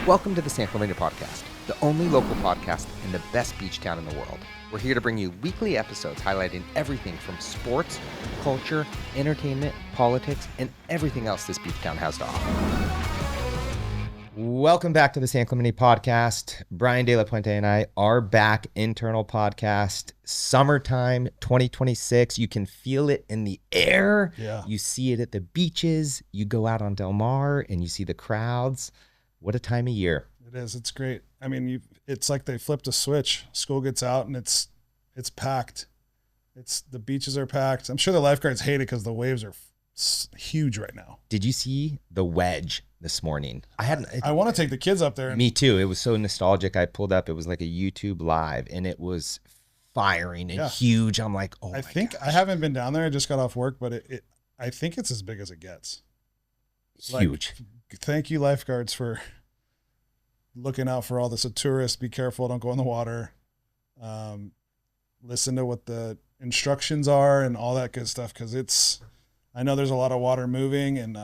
Welcome to the San Clemente Podcast, the only local podcast in the best beach town in the world. We're here to bring you weekly episodes highlighting everything from sports, culture, entertainment, politics, and everything else this beach town has to offer. Welcome back to the San Clemente Podcast. Brian De La Puente and I are back. Internal podcast, summertime 2026. You can feel it in the air. Yeah. You see it at the beaches. You go out on Del Mar and you see the crowds. What a time of year. It is. It's great. I mean, it's like they flipped a switch. School gets out and it's packed. The beaches are packed. I'm sure the lifeguards hate it because the waves are huge right now. Did you see the wedge this morning? I want to take the kids up there. Me too. It was so nostalgic. I pulled up. It was like a YouTube live and it was firing and huge. I'm like, oh, I think I haven't been down there. I just got off work, but I think it's as big as it gets. Huge. Thank you, lifeguards, for looking out for all this. So tourists, be careful. Don't go in the water. Listen to what the instructions are and all that good stuff. Cause I know there's a lot of water moving and,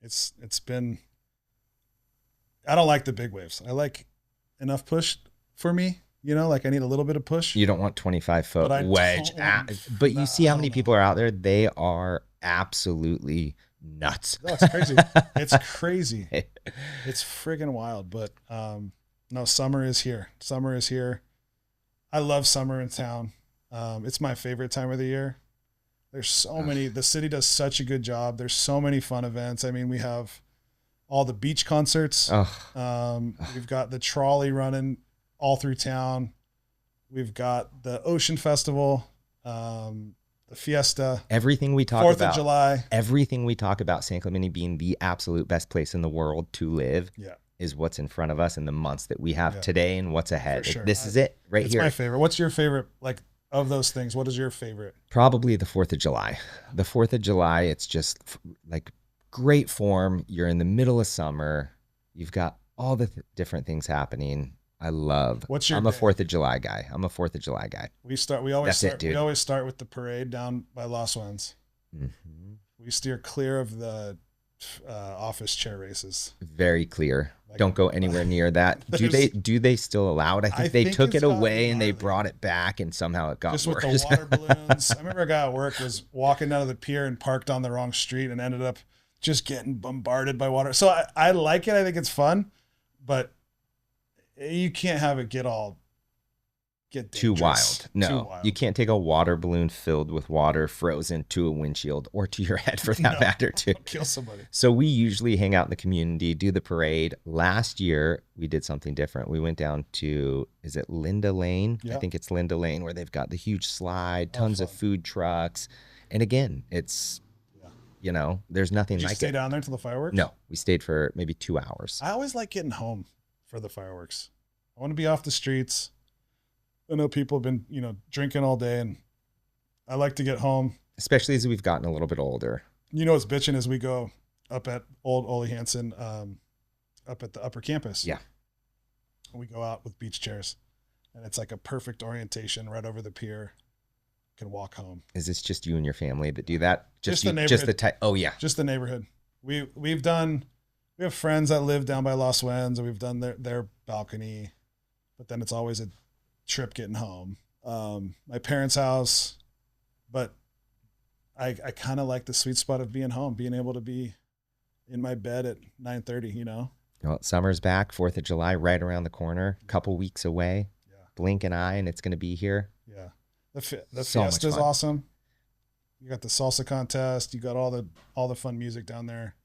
it's been, I don't like the big waves. I like enough push for me, like I need a little bit of push. You don't want 25-foot wedge. But you see how many people are out there. They are absolutely nuts. No, it's crazy. It's crazy. It's friggin' wild. But no, summer is here. Summer is here. I love summer in town. It's my favorite time of the year. There's so many. The city does such a good job. There's so many fun events. I mean, we have all the beach concerts. We've got the trolley running all through town. We've got the Ocean Festival. The fiesta, everything we talk 4th about, of July, everything we talk about San Clemente being the absolute best place in the world to live is what's in front of us in the months that we have today and what's ahead. Sure. This is it right here. It's my favorite. What's your favorite, of those things? What is your favorite? Probably the 4th of July. The 4th of July, it's just like great form. You're in the middle of summer. You've got all the different things happening. I'm a 4th of July guy. We always start with the parade down by Los Wens. Mm-hmm. We steer clear of the office chair races. Very clear. Don't go anywhere near that. Do they still allow it? I think they took it away and they brought it back and somehow it got worse. Just with the water balloons. I remember a guy at work was walking down to the pier and parked on the wrong street and ended up just getting bombarded by water. So I like it. I think it's fun, but you can't have it get too wild. No, you can't take a water balloon filled with water frozen to a windshield or to your head for that matter too. Kill somebody. So we usually hang out in the community, do the parade. Last year we did something different. We went down to, is it Linda Lane? Yeah. I think it's Linda Lane where they've got the huge slide, tons of food trucks. And again, it's, there's nothing like it. Did you stay down there until the fireworks? No, we stayed for maybe 2 hours. I always like getting home for the fireworks. I want to be off the streets. I know people have been, drinking all day and I like to get home. Especially as we've gotten a little bit older. What's bitching is we go up at Old Ole Hansen, up at the upper campus. Yeah. We go out with beach chairs and it's like a perfect orientation right over the pier. Can walk home. Is this just you and your family that do that? Just the neighborhood. Oh yeah. Just the neighborhood. We have friends that live down by Los Wens and we've done their balcony, but then it's always a trip getting home. My parents' house, but I kind of like the sweet spot of being home, being able to be in my bed at 9:30, Well, summer's back, 4th of July, right around the corner, a couple weeks away. Yeah. Blink an eye and it's going to be here. Yeah. The fiesta is awesome. You got the salsa contest. You got all the fun music down there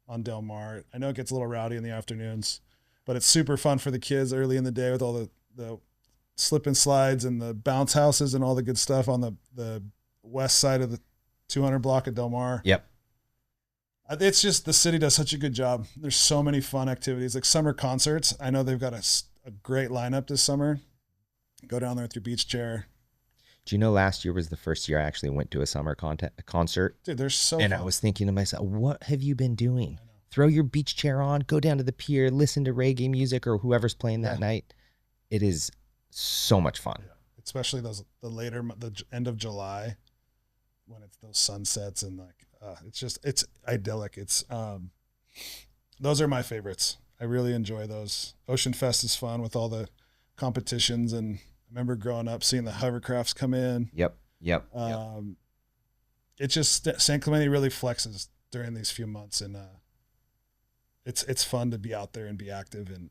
on Del Mar. I know it gets a little rowdy in the afternoons, but it's super fun for the kids early in the day with all the slip and slides and the bounce houses and all the good stuff on the west side of the 200 block of Del Mar. Yep. It's just the city does such a good job. There's so many fun activities like summer concerts. I know they've got a great lineup this summer. Go down there with your beach chair. Do you know last year was the first year I actually went to a summer concert? Dude, they're so And fun. I was thinking to myself, what have you been doing? Throw your beach chair on, go down to the pier, listen to reggae music or whoever's playing that night. It is so much fun. Yeah. Especially the end of July when it's those sunsets and it's idyllic. Those are my favorites. I really enjoy those. Ocean Fest is fun with all the competitions, and I remember growing up seeing the hovercrafts come in. Yep. It's just San Clemente really flexes during these few months, and it's fun to be out there and be active, and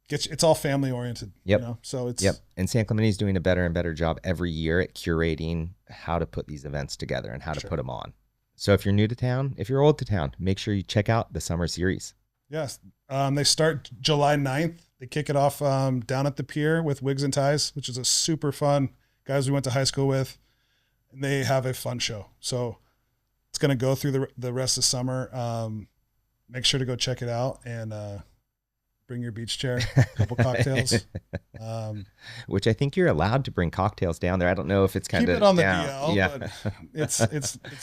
it's all family oriented. Yep. You know? So it's And San Clemente is doing a better and better job every year at curating how to put these events together and how to put them on. So if you're new to town, if you're old to town, make sure you check out the summer series. Yes. They start July 9th. They kick it off down at the pier with Wigs and Ties, which is a super fun guys we went to high school with. And they have a fun show. So it's going to go through the rest of summer. Make sure to go check it out and bring your beach chair, a couple cocktails. Which I think you're allowed to bring cocktails down there. I don't know if it's kind of keep it on the down. DL,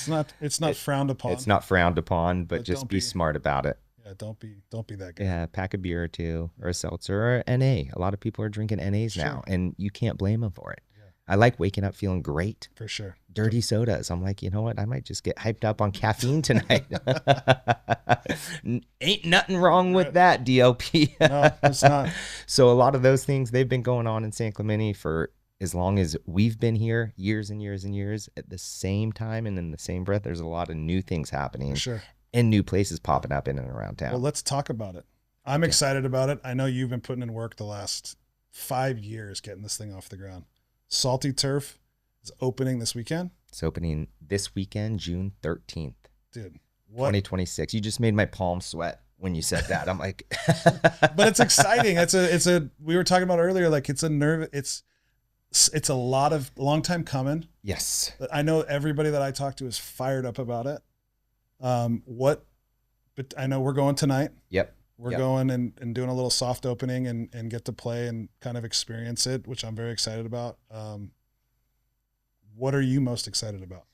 but it's not frowned upon. It's not frowned upon, but just be smart about it. Yeah, don't be that guy. Yeah, pack a beer or two, or a seltzer, or NA. A lot of people are drinking NAs now, and you can't blame them for it. Yeah. I like waking up feeling great. For sure. Dirty sodas. I'm like, you know what? I might just get hyped up on caffeine tonight. Ain't nothing wrong with that, DLP. No, it's not. So a lot of those things, they've been going on in San Clemente for as long as we've been here, years and years and years. At the same time and in the same breath, there's a lot of new things happening. For sure. And new places popping up in and around town. Well, let's talk about it. I'm excited about it. I know you've been putting in work the last 5 years getting this thing off the ground. Salty Turf is opening this weekend. It's opening this weekend, June 13th. Dude, 2026. You just made my palms sweat when you said that. I'm like, but it's exciting. We were talking about earlier, like it's a a long time coming. Yes. I know everybody that I talk to is fired up about it. But I know we're going tonight. Yep. We're going and doing a little soft opening and get to play and kind of experience it, which I'm very excited about. What are you most excited about?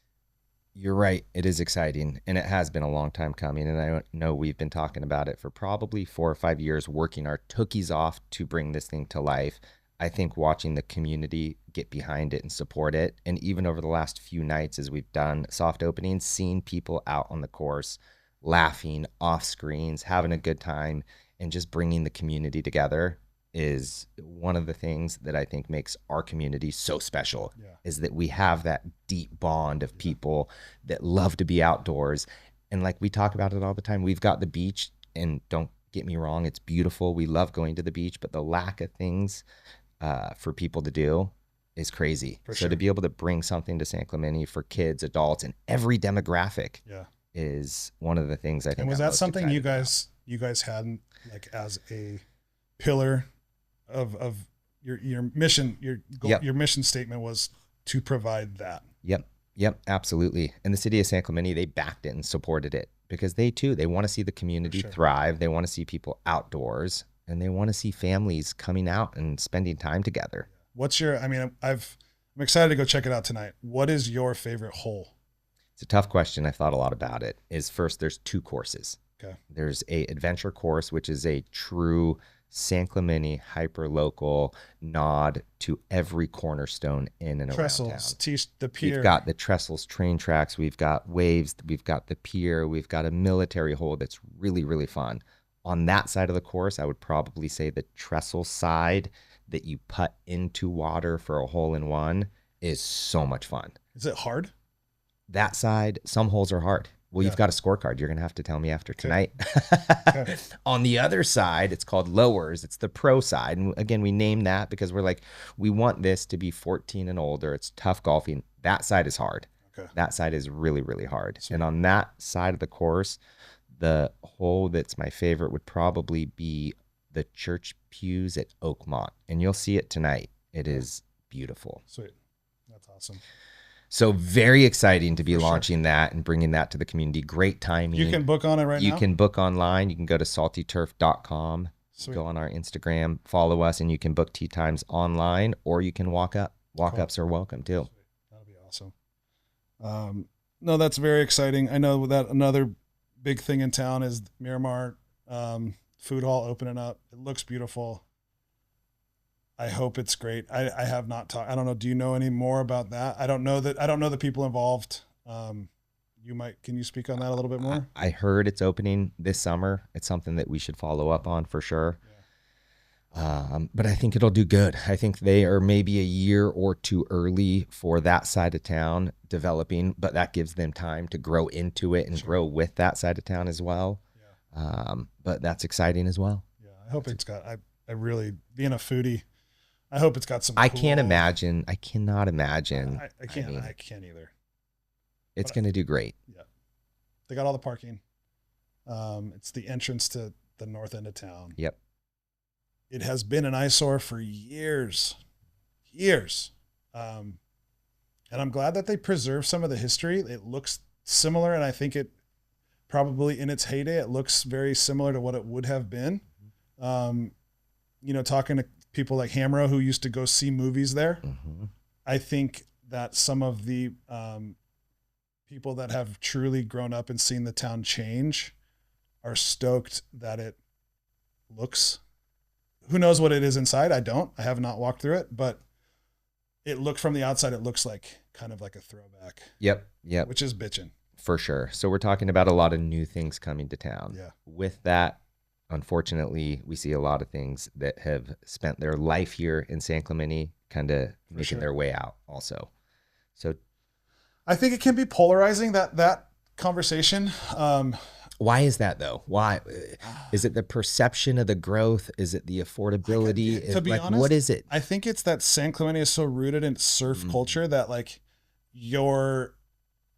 You're right. It is exciting, and it has been a long time coming. And I know we've been talking about it for probably 4 or 5 years, working our tookies off to bring this thing to life. I think watching the community get behind it and support it, and even over the last few nights as we've done soft openings, seeing people out on the course, laughing off screens, having a good time, and just bringing the community together is one of the things that I think makes our community so special. Is that we have that deep bond of people that love to be outdoors. And like we talk about it all the time, we've got the beach, and don't get me wrong, it's beautiful. We love going to the beach, but the lack of things for people to do is crazy. So to be able to bring something to San Clemente for kids, adults, and every demographic is one of the things I think. And was that something you guys had like as a pillar of your mission, your goal, your mission statement was to provide that? Yep, absolutely. And the city of San Clemente, they backed it and supported it because they want to see the community thrive. They want to see people outdoors, and they want to see families coming out and spending time together. I'm excited to go check it out tonight. What is your favorite hole? It's a tough question. I've thought a lot about it. First, there's 2 courses. Okay. There's a adventure course, which is a true San Clemente hyper-local nod to every cornerstone in and around town. The pier. We've got the Trestles train tracks. We've got waves. We've got the pier. We've got a military hole that's really, really fun. On that side of the course, I would probably say the trestle side that you putt into water for a hole-in-one is so much fun. Is it hard? That side, some holes are hard. Well, you've got a scorecard. You're going to have to tell me after tonight. Okay. On the other side, it's called lowers. It's the pro side. And again, we name that because we're like, we want this to be 14 and older. It's tough golfing. That side is hard. Okay. That side is really, really hard. Sweet. And on that side of the course, the hole that's my favorite would probably be the church pews at Oakmont. And you'll see it tonight. It is beautiful. Sweet. That's awesome. So very exciting to be launching that and bringing that to the community. Great timing. You can book on it now? You can book online. You can go to saltyturf.com, go on our Instagram, follow us, and you can book tee times online, or you can walk up. Walk-ups are welcome too. Sweet. That'll be awesome. No, that's very exciting. I know that another big thing in town is Miramar Food Hall opening up. It looks beautiful. I hope it's great. I have not talked. I don't know. Do you know any more about that? I don't know the people involved. Can you speak on that a little bit more? I heard it's opening this summer. It's something that we should follow up on for sure. But I think it'll do good. I think they are maybe a year or two early for that side of town developing, but that gives them time to grow into it and grow with that side of town as well. Yeah. But that's exciting as well. Yeah, I hope it's got. I really, being a foodie, I hope it's got some. I can't imagine. I cannot imagine. I can't. I mean, I can't either. It's going to do great. Yeah, they got all the parking. It's the entrance to the north end of town. Yep. It has been an eyesore for years. And I'm glad that they preserved some of the history. It looks similar, and I think it probably in its heyday, it looks very similar to what it would have been. Talking to people like Hamro who used to go see movies there, I think that some of the people that have truly grown up and seen the town change are stoked that it looks. Who knows what it is inside? I have not walked through it, but it looked from the outside, it looks like kind of like a throwback. Yep. Which is bitching. For sure. So we're talking about a lot of new things coming to town. Yeah. With that, unfortunately, we see a lot of things that have spent their life here in San Clemente kind of making their way out also. So I think it can be polarizing, that conversation. Why is that though? Why is it the perception of the growth? Is it the affordability? To be honest, what is it? I think it's that San Clemente is so rooted in surf culture that like your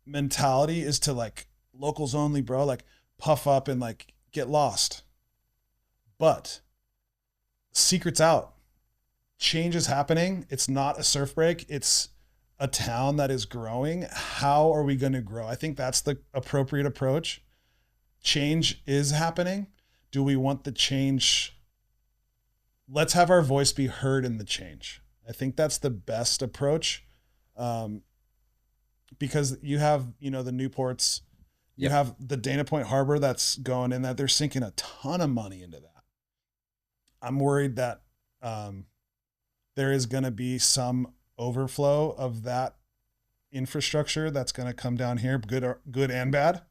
mentality is to like locals only, bro, like puff up and like get lost. But secret's out. Change is happening. It's not a surf break. It's a town that is growing. How are we going to grow? I think that's the appropriate approach. Change is happening. Do we want the change? Let's have our voice be heard in the change. I think that's the best approach. Because you have, the Newports, you have the Dana Point Harbor that's going in that they're sinking a ton of money into that. I'm worried that there is going to be some overflow of that infrastructure that's going to come down here, good and bad.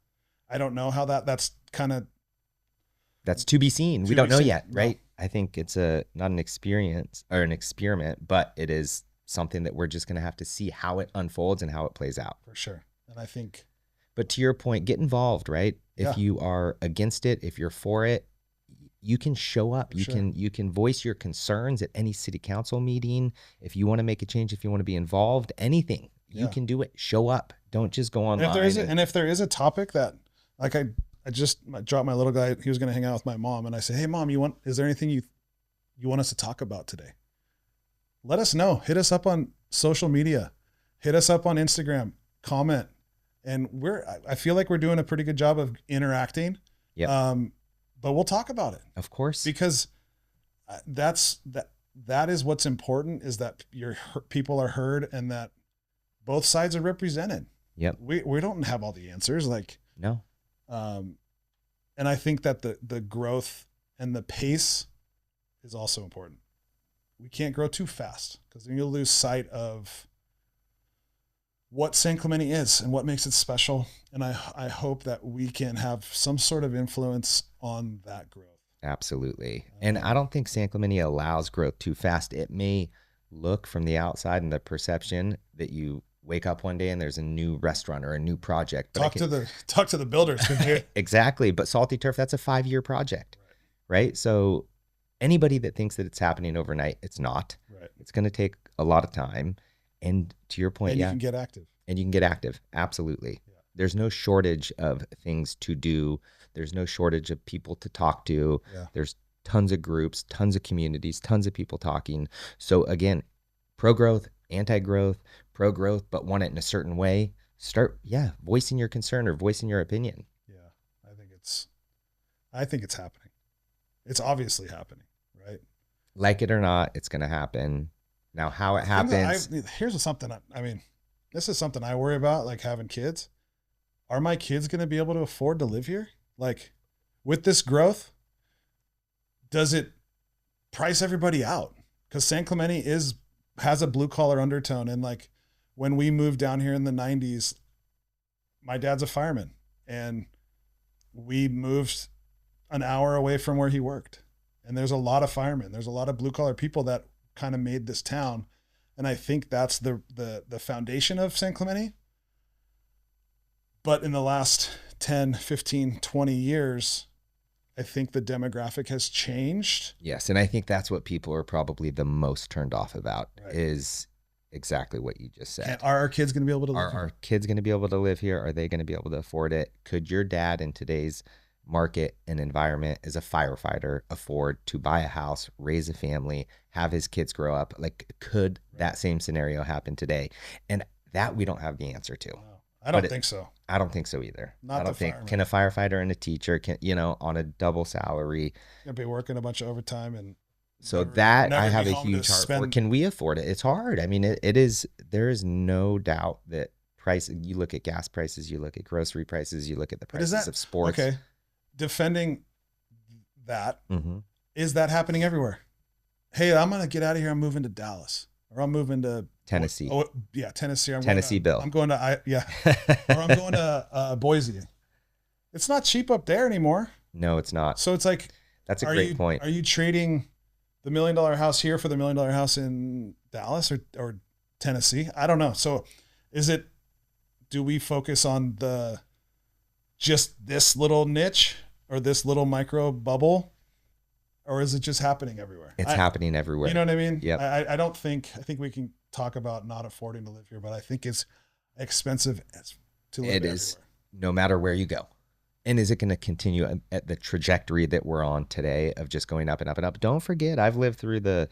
I don't know how that's to be seen. We don't know yet, right? No. I think it's not an experience or an experiment, but it is something that we're just going to have to see how it unfolds and how it plays out. For sure. And I think, but to your point, get involved, right? If you are against it, if you're for it, you can show up. You can voice your concerns at any city council meeting. If you want to make a change, if you want to be involved, anything, you can do it. Show up. Don't just go online. And if there is a topic that, like I just dropped my little guy, he was going to hang out with my mom, and I said, "Hey mom, is there anything you want us to talk about today?" Let us know. Hit us up on social media. Hit us up on Instagram. Comment. And I feel like we're doing a pretty good job of interacting. Yeah. But we'll talk about it. Of course. Because that is what's important, is that people are heard and that both sides are represented. Yep. We don't have all the answers. No. And I think that the growth and the pace is also important. We can't grow too fast because then you'll lose sight of what San Clemente is and what makes it special. And I hope that we can have some sort of influence on that growth. Absolutely. And I don't think San Clemente allows growth too fast. It may look from the outside and the perception that you wake up one day and there's a new restaurant or a new project. But talk to the builders. Exactly. But Salty Turf, that's a 5-year project, right? So anybody that thinks that it's happening overnight, it's not. Right. It's going to take a lot of time. And to your point, you can get active. And you can get active. Absolutely. Yeah. There's no shortage of things to do. There's no shortage of people to talk to. Yeah. There's tons of groups, tons of communities, tons of people talking. So again, pro-growth, anti-growth, pro-growth, but want it in a certain way. Start, voicing your concern or voicing your opinion. Yeah, I think it's happening. It's obviously happening, right? Like it or not, it's going to happen. Now, how it happens. Here's something. This is something I worry about, like having kids. Are my kids going to be able to afford to live here? Like, with this growth, does it price everybody out? Because San Clemente has a blue collar undertone, and like when we moved down here in the 90s, my dad's a fireman, and we moved an hour away from where he worked. And there's a lot of firemen. There's a lot of blue collar people that kind of made this town. And I think that's the foundation of San Clemente. But in the last 10, 15, 20 years, I think the demographic has changed. Yes. And I think that's what people are probably the most turned off about, Right. is exactly what you just said. Are our kids going to be able to live Are here? our kids going to be able to live here? Are they going to be able to afford it? Could your dad in today's market and environment as a firefighter afford to buy a house, raise a family, have his kids grow up? Like, could that same scenario happen today? And that we don't have the answer to. No, I don't think so. I don't think so either. Not I don't the think fireman. can a firefighter and a teacher can, on a double salary. You'll be working a bunch of overtime and So never I have be a home huge to heart for. spend- Can we afford it? It's hard. I mean, it is. There is no doubt that price. You look at gas prices, you look at grocery prices, you look at the But is prices that of sports. okay? Defending that, Mm-hmm. is that happening everywhere? Hey, I'm gonna get out of here. I'm moving to Dallas, or I'm moving to Tennessee. Oh, yeah, Tennessee. Tennessee Bill. I'm going to or I'm going to Boise. It's not cheap up there anymore. No, it's not. So it's like, That's a great point. Are you trading the $1 million house here for the $1 million house in Dallas or Tennessee? I don't know. So do we focus on just this little niche or this little micro bubble, or is it just happening everywhere? It's happening everywhere. You know what I mean? Yep. I think we can talk about not affording to live here, but I think it's expensive to live It everywhere. is, no matter where you go. And is it going to continue at the trajectory that we're on today of just going up and up and up? Don't forget, I've lived through the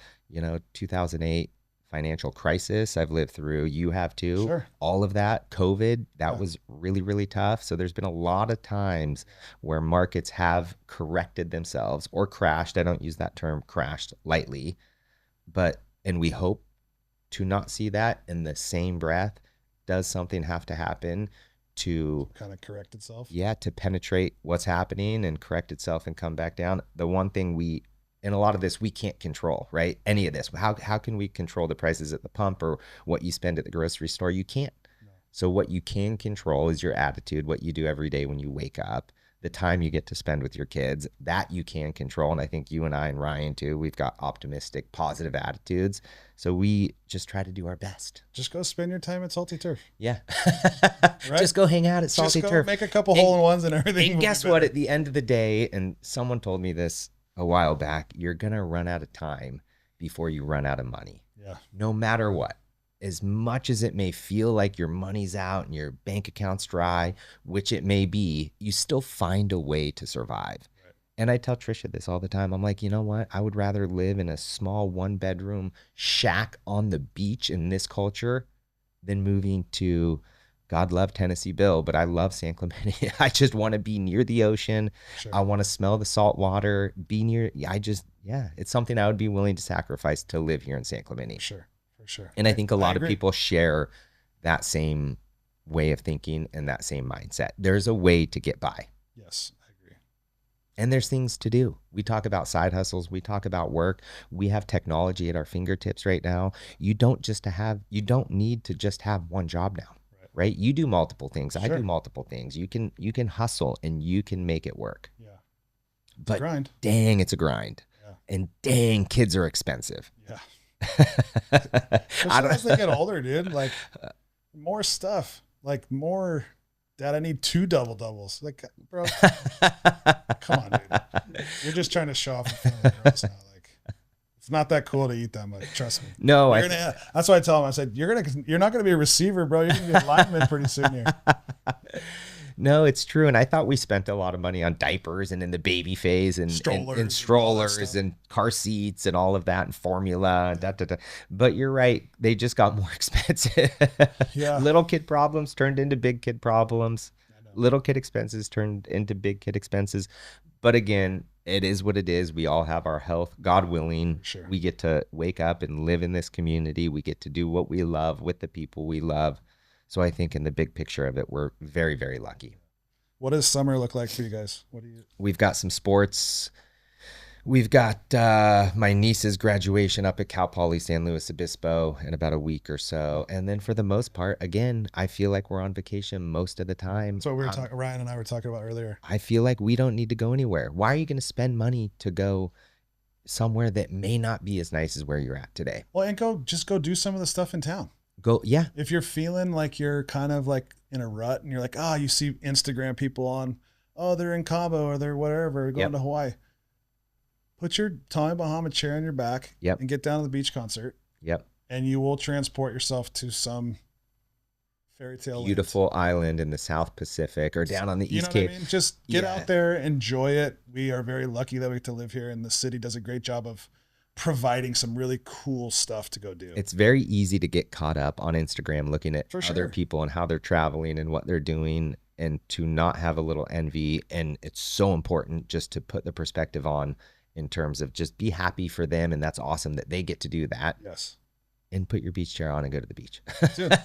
2008 financial crisis. I've lived through, you have too. Sure. All of that, COVID, that Yeah. was really, really tough. So there's been a lot of times where markets have corrected themselves or crashed. I don't use that term crashed lightly, and we hope to not see that in the same breath. Does something have to happen to Kind of correct itself. to penetrate what's happening and correct itself and come back down? The one thing in a lot of this, we can't control, right? Any of this. How can we control the prices at the pump or what you spend at the grocery store? You can't. No. So what you can control is your attitude, what you do every day when you wake up, the time you get to spend with your kids, that you can control. And I think you and I and Ryan too, we've got optimistic, positive attitudes. So we just try to do our best. Just go spend your time at Salty Turf. Yeah. Right? Just go hang out at Salty Just go Turf. make a couple hole-in-ones and everything. And will guess be what? better. At the end of the day, and someone told me this a while back, you're going to run out of time before you run out of money. Yeah. No matter what. As much as it may feel like your money's out and your bank account's dry, which it may be, you still find a way to survive. Right. And I tell Trisha this all the time. I'm like, you know what? I would rather live in a small 1-bedroom shack on the beach in this culture than moving to, God love Tennessee Bill, but I love San Clemente. I just want to be near the ocean. Sure. I want to smell the salt water, be near. It's something I would be willing to sacrifice to live here in San Clemente. Sure. For sure. And I think a lot of agree. people share that same way of thinking and that same mindset. There's a way to get by. Yes, I agree. And there's things to do. We talk about side hustles. We talk about work. We have technology at our fingertips right now. You don't need to just have one job now, right? You do multiple things. I Sure. do multiple things. You can hustle and you can make it work. Yeah. But Grind. dang, it's a grind. Yeah. And dang, kids are expensive. Yeah. I Especially as they don't, get older, dude. Like more stuff. Like more. Dad, I need 2 doubles. Like, bro, come on, dude. You're just trying to show off in front of the girls now. Like, it's not that cool to eat that much. Trust me. no, That's why I tell him. I said, you're not gonna be a receiver, bro. You're gonna be a lineman pretty soon here. No, it's true. And I thought we spent a lot of money on diapers and in the baby phase and Strollers and strollers and all that and car seats and all of that and formula. But you're right. They just got more expensive. Yeah. Little kid problems turned into big kid problems. I know. Little kid expenses turned into big kid expenses. But again, it is what it is. We all have our health, God willing. Sure. We get to wake up and live in this community. We get to do what we love with the people we love. So I think in the big picture of it, we're very, very lucky. What does summer look like for you guys? We've got some sports. We've got my niece's graduation up at Cal Poly San Luis Obispo in about a week or so. And then for the most part, again, I feel like we're on vacation most of the time. That's what we were talking, Ryan and I were talking about earlier. I feel like we don't need to go anywhere. Why are you going to spend money to go somewhere that may not be as nice as where you're at today? Well, and just go do some of the stuff in town. Yeah. If you're feeling like you're kind of like in a rut and you're like, you see Instagram people on, they're in Cabo or they're whatever, going to Hawaii. Put your Tommy Bahama chair on your back and get down to the beach concert. Yep. And you will transport yourself to some fairy tale beautiful island in the South Pacific or down on the East Cape. I mean? Just get out there, enjoy it. We are very lucky that we get to live here, and the city does a great job of providing some really cool stuff to go do. It's very easy to get caught up on Instagram looking at other people and how they're traveling and what they're doing, and to not have a little envy. And it's so important just to put the perspective on in terms of just be happy for them. And that's awesome that they get to do that. Yes. And put your beach chair on and go to the beach. Dude,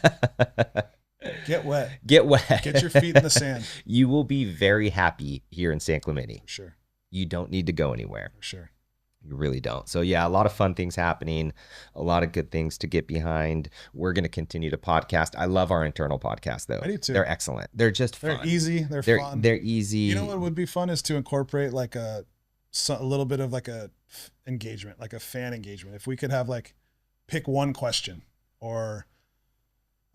get wet. Get wet. Get your feet in the sand. You will be very happy here in San Clemente. For sure. You don't need to go anywhere. For sure. You really don't. So yeah, a lot of fun things happening, a lot of good things to get behind. We're going to continue to podcast. I love our internal podcast though. I do too. They're excellent. They're just fun. They're easy. They're fun. They're easy. You know what would be fun is to incorporate like a little bit of like a engagement, like a fan engagement. If we could have like pick one question, or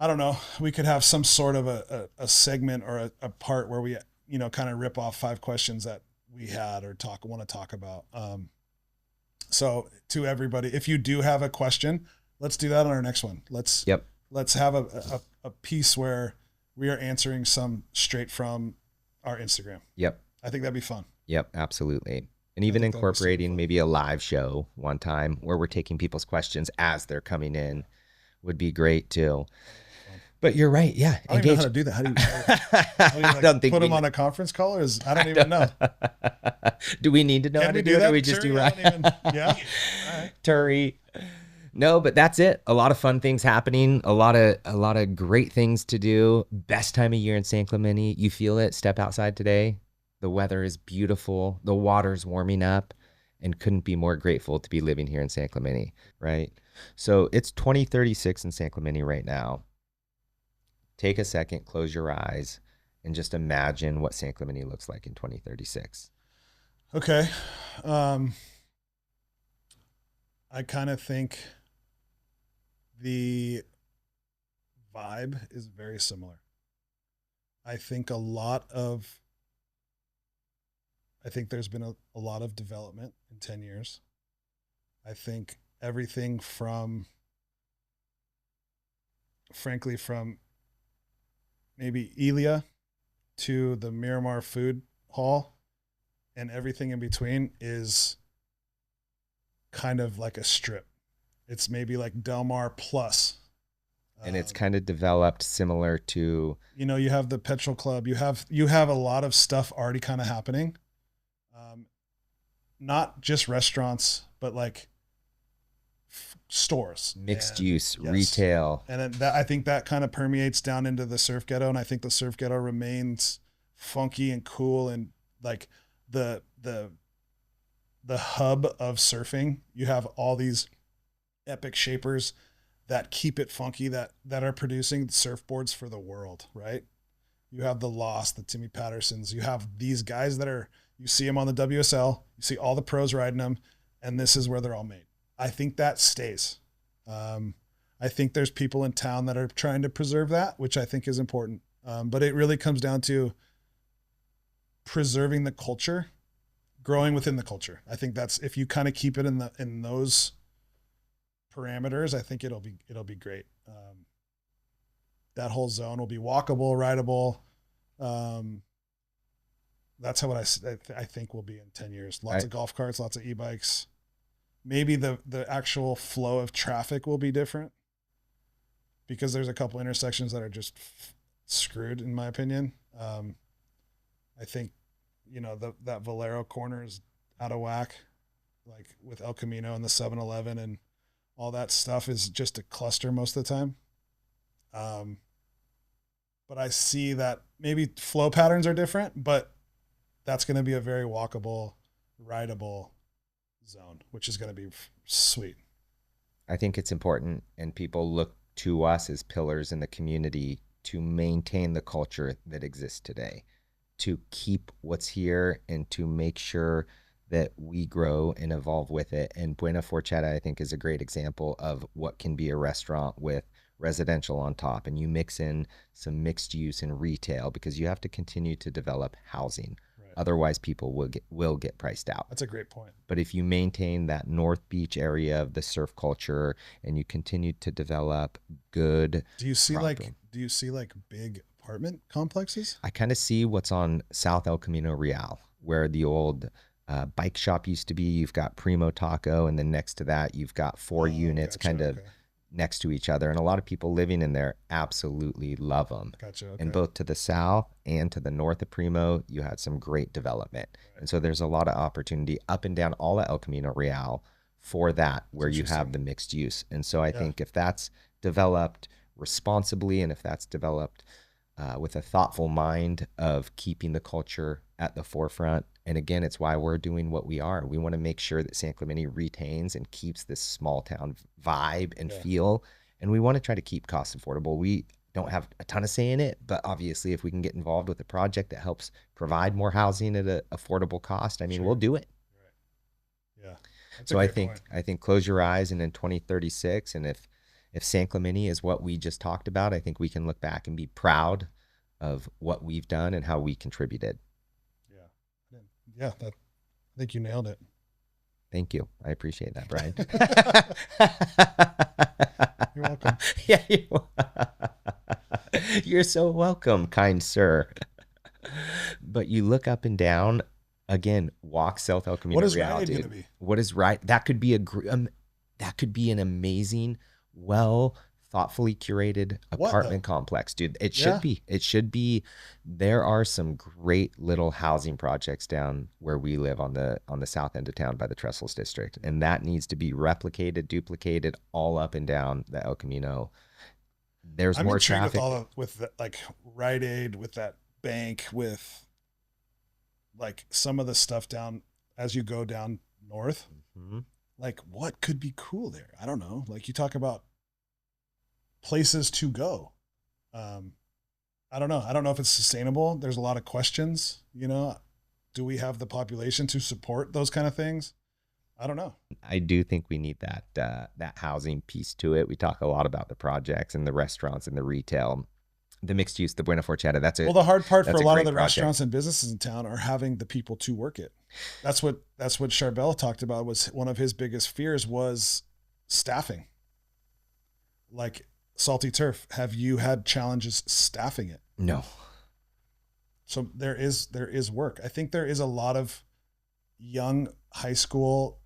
I don't know, we could have some sort of a segment or a part where we, kind of rip off 5 questions that we had or want to talk about. So to everybody, if you do have a question, let's do that on our next one. Let's have a piece where we are answering some straight from our Instagram. Yep. I think that'd be fun. Yep, absolutely. And even incorporating maybe a live show one time where we're taking people's questions as they're coming in would be great too. But you're right. Yeah. I don't even know how to do that. How do you, I don't think put them on a conference call, or I don't even know. Do we need to know how to do it, or we just do right? Yeah. All right. Turi. No, but that's it. A lot of fun things happening. A lot of great things to do. Best time of year in San Clemente. You feel it. Step outside today. The weather is beautiful. The water's warming up, and couldn't be more grateful to be living here in San Clemente, right? So it's 2036 in San Clemente right now. Take a second, close your eyes, and just imagine what San Clemente looks like in 2036. Okay. I kind of think the vibe is very similar. I think there's been a lot of development in 10 years. I think everything from maybe Elia to the Miramar Food Hall and everything in between is kind of like a strip. It's maybe like Del Mar plus. And it's kind of developed similar to, you have the Petrol Club. You have a lot of stuff already kind of happening. Not just restaurants, but like stores, mixed use, retail. And then I think that kind of permeates down into the surf ghetto. And I think the surf ghetto remains funky and cool. And like the hub of surfing, you have all these epic shapers that keep it funky, that are producing surfboards for the world, right? You have the Lost, the Timmy Pattersons. You have these guys you see them on the WSL, you see all the pros riding them, and this is where they're all made. I think that stays. I think there's people in town that are trying to preserve that, which I think is important. But it really comes down to preserving the culture, growing within the culture. I think that's, if you kind of keep it in those parameters, I think it'll be great. That whole zone will be walkable, rideable. That's how I think will be in 10 years. Lots of golf carts, lots of e-bikes. Maybe the actual flow of traffic will be different because there's a couple intersections that are just screwed, in my opinion. I think, that Valero corner is out of whack, like with El Camino and the 7-Eleven and all that stuff is just a cluster most of the time. But I see that maybe flow patterns are different, but that's going to be a very walkable, rideable zone, which is going to be sweet. I think it's important, and people look to us as pillars in the community to maintain the culture that exists today, to keep what's here and to make sure that we grow and evolve with it. And Buena Forchetta, I think, is a great example of what can be a restaurant with residential on top, and you mix in some mixed use and retail, because you have to continue to develop housing. Right. Otherwise, people will get priced out. That's a great point. But if you maintain that North Beach area of the surf culture and you continue to develop good, do you see like big apartment complexes? I kind of see what's on South El Camino Real, where the old bike shop used to be. You've got Primo Taco, and then next to that, you've got four units next to each other. And a lot of people living in there absolutely love them. Gotcha. Okay. And both to the south and to the north of Primo, you had some great development. Right. And so there's a lot of opportunity up and down all of El Camino Real for that, where you have the mixed use. And so I think if that's developed responsibly, and if that's developed with a thoughtful mind of keeping the culture at the forefront. And again, it's why we're doing what we are. We want to make sure that San Clemente retains and keeps this small town vibe and feel. And we want to try to keep costs affordable. We don't have a ton of say in it, but obviously if we can get involved with a project that helps provide more housing at an affordable cost, I mean, we'll do it. Right. Yeah. So I think close your eyes, and in 2036, and if San Clemente is what we just talked about, I think we can look back and be proud of what we've done and how we contributed. Yeah, I think you nailed it. Thank you. I appreciate that, Brian. You're welcome. Yeah, you're so welcome, kind sir. But you look up and down, again, walk South El Camino Real, Rite Aid gonna be? What is right? That could be an amazing, thoughtfully curated apartment complex, dude. It should be. There are some great little housing projects down where we live on the south end of town by the Trestles district, and that needs to be replicated, duplicated all up and down the El Camino. There's more traffic with like Rite Aid, with that bank, with like some of the stuff down as you go down north. Mm-hmm. Like, what could be cool there? I don't know. Like, you talk about places to go. I don't know. I don't know if it's sustainable. There's a lot of questions, do we have the population to support those kind of things? I don't know. I do think we need that housing piece to it. We talk a lot about the projects and the restaurants and the retail, the mixed use, the Buena Forchetta. The hard part for a lot of the restaurants and businesses in town are having the people to work it. That's what Charbel talked about. Was one of his biggest fears was staffing. Like, Salty Turf, have you had challenges staffing it? No. So there is work. I think there is a lot of young high school,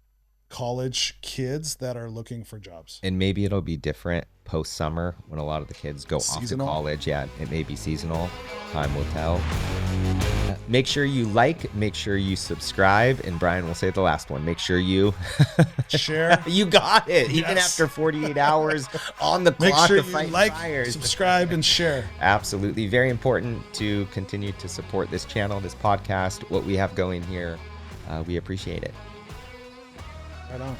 college kids that are looking for jobs. And maybe it'll be different post summer when a lot of the kids go off to college. Yeah, it may be seasonal. Time will tell. Make sure you make sure you subscribe, and Brian will say the last one. Make sure you share. You got it. Yes. Even after 48 hours on the clock to fight fires. Subscribe, and share. Absolutely. Very important to continue to support this channel, this podcast, what we have going here. We appreciate it. Right on.